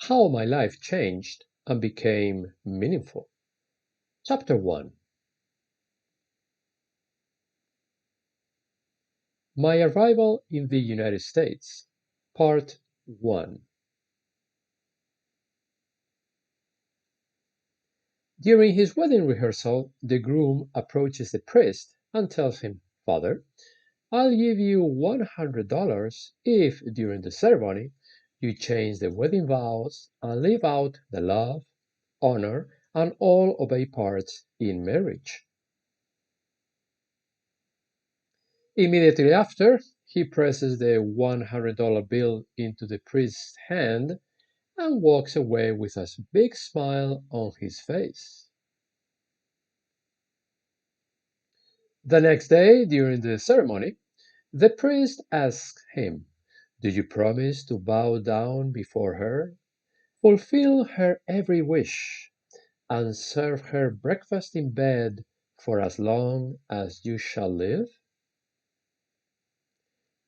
How my life changed and became meaningful. Chapter 1. My arrival in the United States. Part 1. During his wedding rehearsal, the groom approaches the priest and tells him, "Father, I'll give you $100 if, during the ceremony, you change the wedding vows and leave out the love, honor, and all obey parts in marriage." Immediately after, he presses the $100 bill into the priest's hand and walks away with a big smile on his face. The next day, during the ceremony, the priest asks him, "Do you promise to bow down before her, fulfill her every wish, and serve her breakfast in bed for as long as you shall live?"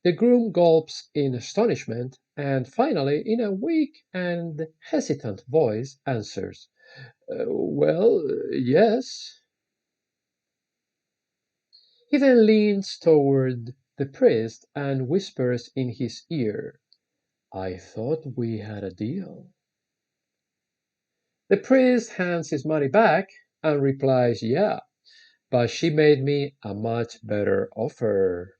The groom gulps in astonishment and finally, in a weak and hesitant voice, answers, "Well, yes." He then leans toward the priest and whispers in his ear, "I thought we had a deal." The priest hands his money back and replies, "Yeah, but she made me a much better offer."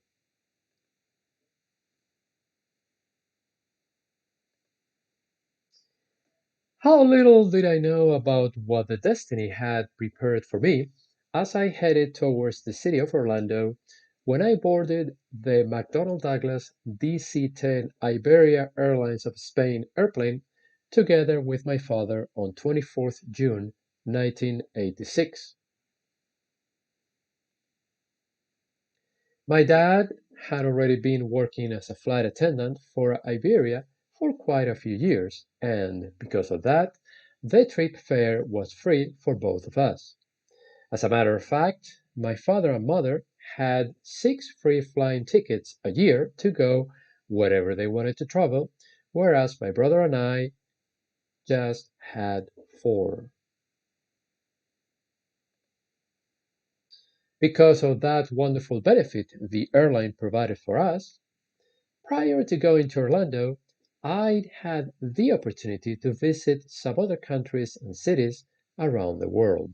How little did I know about what the destiny had prepared for me as I headed towards the city of Orlando when I boarded the McDonnell Douglas DC-10 Iberia Airlines of Spain airplane together with my father on 24th June 1986. My dad had already been working as a flight attendant for Iberia for quite a few years, and because of that, the trip fare was free for both of us. As a matter of fact, my father and mother had 6 free flying tickets a year to go wherever they wanted to travel, whereas my brother and I just had 4. Because of that wonderful benefit the airline provided for us, prior to going to Orlando, I'd had the opportunity to visit some other countries and cities around the world.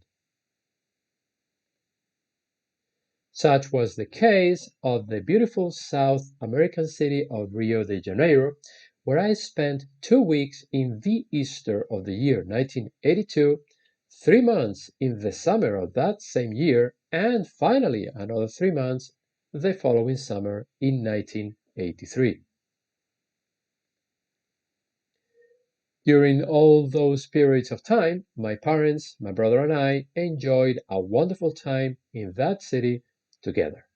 Such was the case of the beautiful South American city of Rio de Janeiro, where I spent 2 weeks in the Easter of the year 1982, 3 months in the summer of that same year, and finally another 3 months the following summer in 1983. During all those periods of time, my parents, my brother, and I enjoyed a wonderful time in that city together.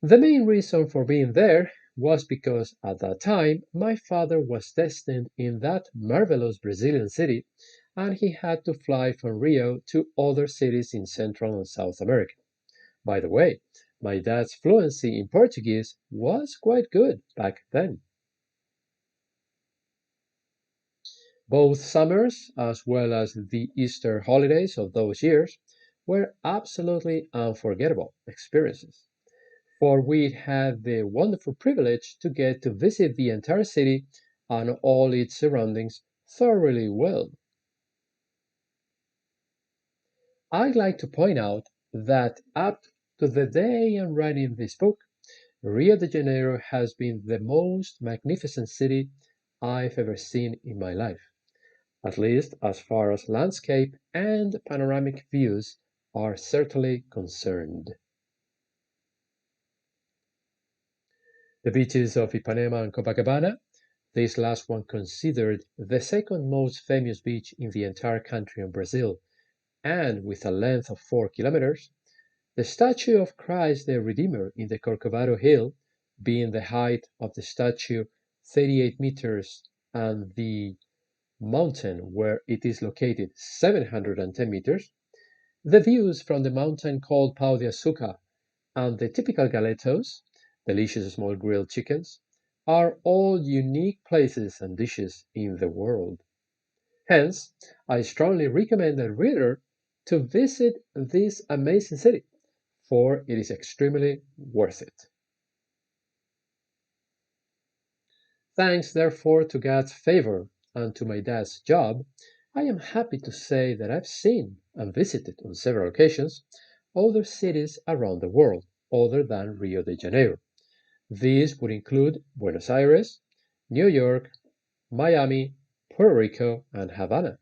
The main reason for being there was because at that time my father was destined in that marvelous Brazilian city and he had to fly from Rio to other cities in Central and South America. By the way, my dad's fluency in Portuguese was quite good back then. Both summers, as well as the Easter holidays of those years, were absolutely unforgettable experiences, for we had the wonderful privilege to get to visit the entire city and all its surroundings thoroughly well. I'd like to point out that up to the day I'm writing this book, Rio de Janeiro has been the most magnificent city I've ever seen in my life, at least as far as landscape and panoramic views are certainly concerned. The beaches of Ipanema and Copacabana, this last one considered the second most famous beach in the entire country of Brazil, and with a length of 4 kilometers, the statue of Christ the Redeemer in the Corcovado Hill, being the height of the statue 38 meters and the mountain where it is located 710 meters, the views from the mountain called Pau de Açúcar and the typical galetos, delicious small grilled chickens, are all unique places and dishes in the world. Hence, I strongly recommend the reader to visit this amazing city, for it is extremely worth it. Thanks, therefore, to God's favor and to my dad's job, I am happy to say that I've seen and visited on several occasions other cities around the world other than Rio de Janeiro. These would include Buenos Aires, New York, Miami, Puerto Rico, and Havana,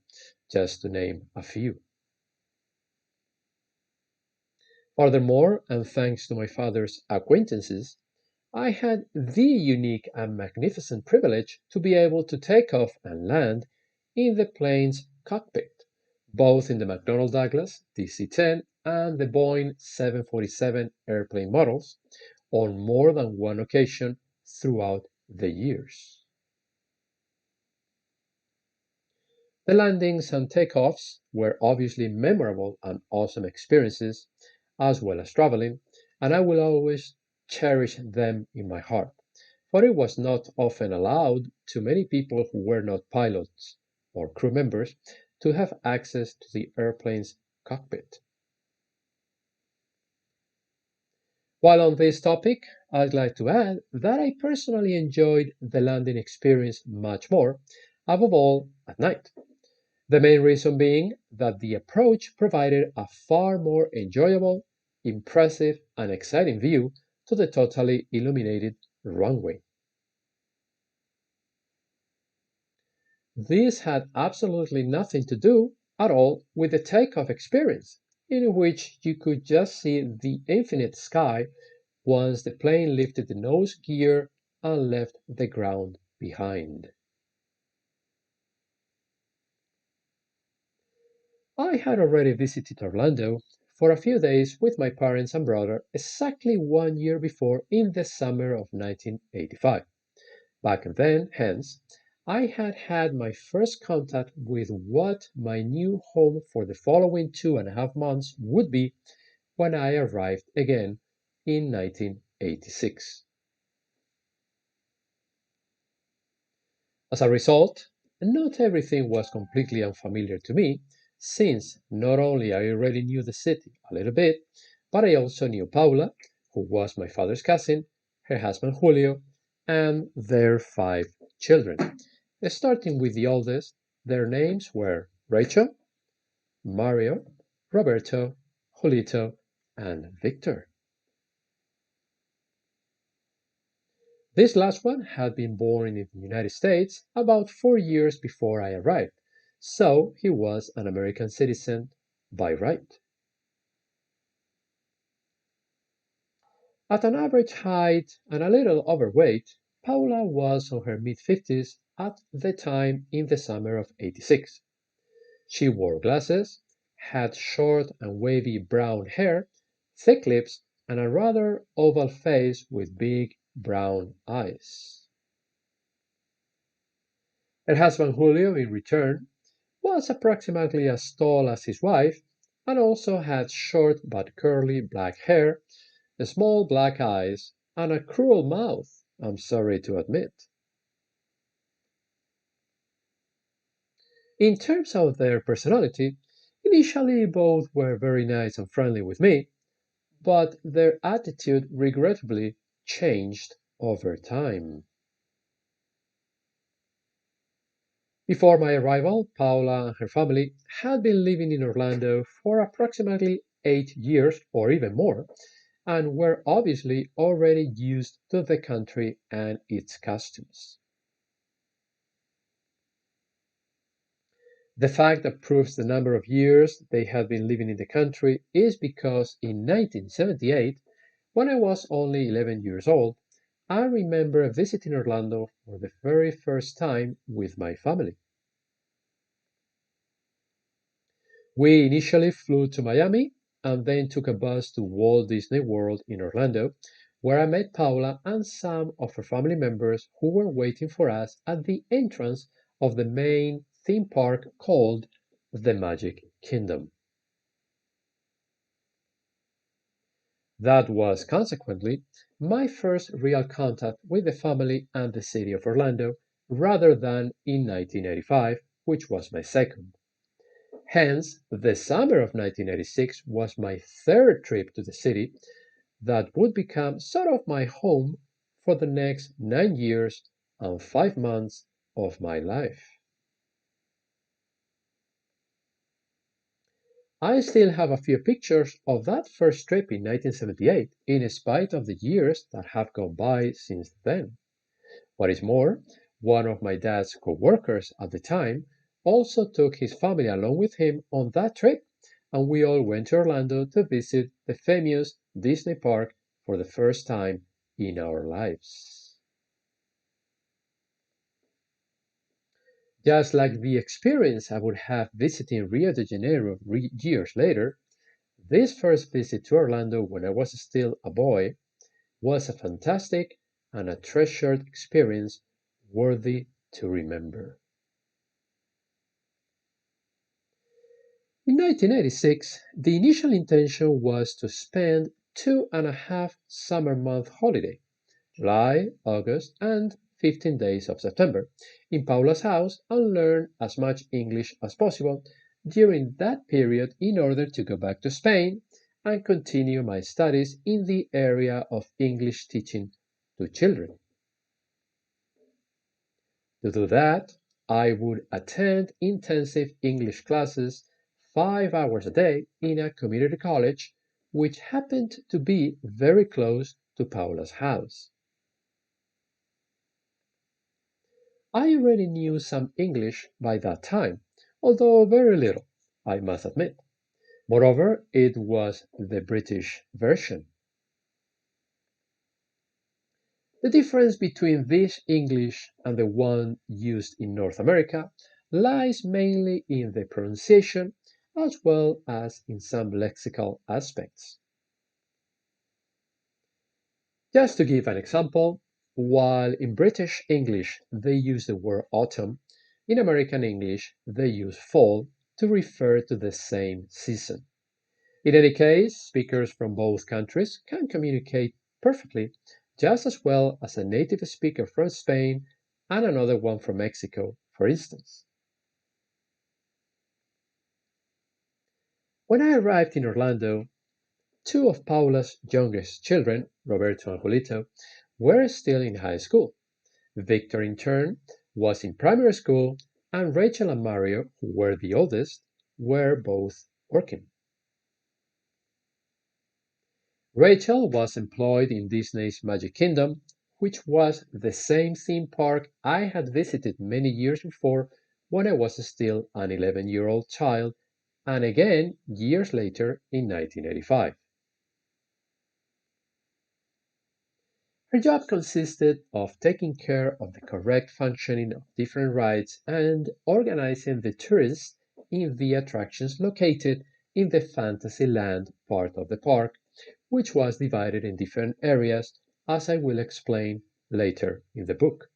just to name a few. Furthermore, and thanks to my father's acquaintances, I had the unique and magnificent privilege to be able to take off and land in the plane's cockpit, both in the McDonnell Douglas DC-10 and the Boeing 747 airplane models, on more than one occasion throughout the years. The landings and takeoffs were obviously memorable and awesome experiences, as well as traveling, and I will always cherish them in my heart, for it was not often allowed to many people who were not pilots or crew members to have access to the airplane's cockpit. While on this topic, I'd like to add that I personally enjoyed the landing experience much more, above all at night. The main reason being that the approach provided a far more enjoyable, impressive, and exciting view to the totally illuminated runway. This had absolutely nothing to do at all with the takeoff experience, in which you could just see the infinite sky once the plane lifted the nose gear and left the ground behind. I had already visited Orlando for a few days with my parents and brother exactly 1 year before in the summer of 1985. Back then, hence, I had had my first contact with what my new home for the following 2.5 months would be when I arrived again in 1986. As a result, not everything was completely unfamiliar to me, since not only I already knew the city a little bit, but I also knew Paula, who was my father's cousin, her husband Julio, and their 5 children. Starting with the oldest, their names were Rachel, Mario, Roberto, Julito, and Victor. This last one had been born in the United States about 4 years before I arrived, so he was an American citizen by right. At an average height and a little overweight, Paula was on her mid-50s at the time in the summer of '86. She wore glasses, had short and wavy brown hair, thick lips, and a rather oval face with big brown eyes. Her husband Julio, in return, was approximately as tall as his wife and also had short but curly black hair, small black eyes, and a cruel mouth, I'm sorry to admit. In terms of their personality, initially both were very nice and friendly with me, but their attitude regrettably changed over time. Before my arrival, Paula and her family had been living in Orlando for approximately 8 years or even more, and were obviously already used to the country and its customs. The fact that proves the number of years they had been living in the country is because in 1978, when I was only 11 years old, I remember visiting Orlando for the very first time with my family. We initially flew to Miami and then took a bus to Walt Disney World in Orlando, where I met Paula and some of her family members who were waiting for us at the entrance of the main theme park called the Magic Kingdom. That was consequently my first real contact with the family and the city of Orlando, rather than in 1985, which was my second. Hence, the summer of 1986 was my third trip to the city that would become sort of my home for the next 9 years and 5 months of my life. I still have a few pictures of that first trip in 1978, in spite of the years that have gone by since then. What is more, one of my dad's co-workers at the time also took his family along with him on that trip, and we all went to Orlando to visit the famous Disney park for the first time in our lives. Just like the experience I would have visiting Rio de Janeiro years later, this first visit to Orlando when I was still a boy was a fantastic and a treasured experience worthy to remember. In 1986, the initial intention was to spend 2.5 summer month holiday, July, August, and 15 days of September, in Paula's house and learn as much English as possible during that period in order to go back to Spain and continue my studies in the area of English teaching to children. To do that, I would attend intensive English classes 5 hours a day in a community college, which happened to be very close to Paula's house. I already knew some English by that time, although very little, I must admit. Moreover, it was the British version. The difference between this English and the one used in North America lies mainly in the pronunciation as well as in some lexical aspects. Just to give an example, while in British English they use the word autumn, in American English they use fall to refer to the same season. In any case, speakers from both countries can communicate perfectly, just as well as a native speaker from Spain and another one from Mexico, for instance. When I arrived in Orlando, two of Paula's youngest children, Roberto and Julito, were still in high school. Victor, in turn, was in primary school, and Rachel and Mario, who were the oldest, were both working. Rachel was employed in Disney's Magic Kingdom, which was the same theme park I had visited many years before when I was still an 11-year-old child, and again years later in 1985. Her job consisted of taking care of the correct functioning of different rides and organizing the tourists in the attractions located in the Fantasyland part of the park, which was divided in different areas, as I will explain later in the book.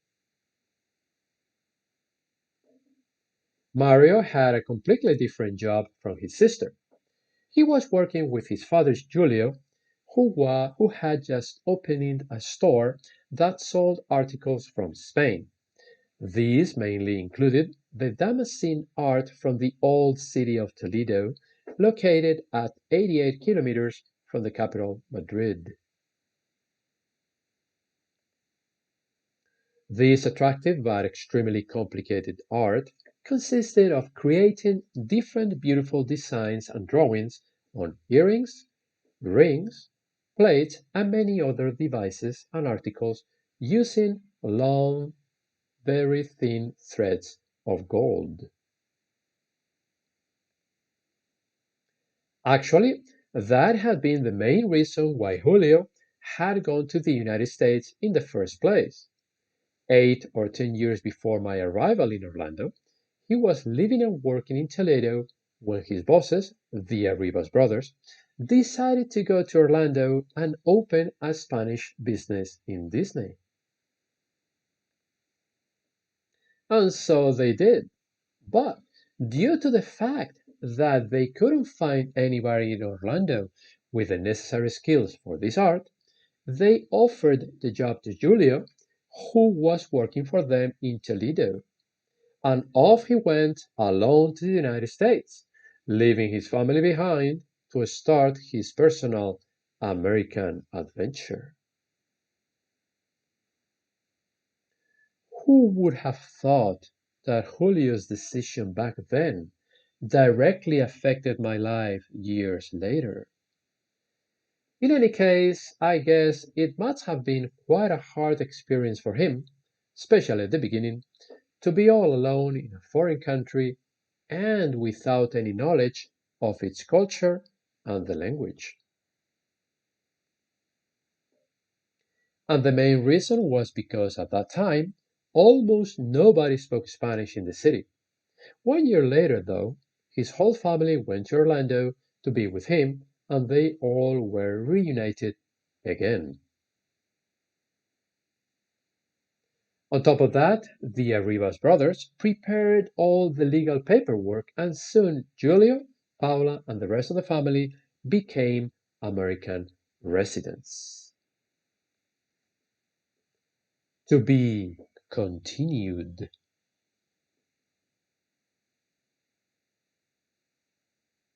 Mario had a completely different job from his sister. He was working with his father Julio, who had just opened a store that sold articles from Spain. These mainly included the Damascene art from the old city of Toledo, located at 88 kilometers from the capital, Madrid. This attractive but extremely complicated art consisted of creating different beautiful designs and drawings on earrings, rings, plates, and many other devices and articles using long, very thin threads of gold. Actually, that had been the main reason why Julio had gone to the United States in the first place. 8 or 10 years before my arrival in Orlando, he was living and working in Toledo when his bosses, the Arribas brothers, decided to go to Orlando and open a Spanish business in Disney. And so they did. But due to the fact that they couldn't find anybody in Orlando with the necessary skills for this art, they offered the job to Julio, who was working for them in Toledo, and off he went alone to the United States, leaving his family behind to start his personal American adventure. Who would have thought that Julio's decision back then directly affected my life years later? In any case, I guess it must have been quite a hard experience for him, especially at the beginning, to be all alone in a foreign country and without any knowledge of its culture and the language. And the main reason was because at that time, almost nobody spoke Spanish in the city. 1 year later, though, his whole family went to Orlando to be with him, and they all were reunited again. On top of that, the Arribas brothers prepared all the legal paperwork, and soon Julio, Paula, and the rest of the family became American residents. To be continued.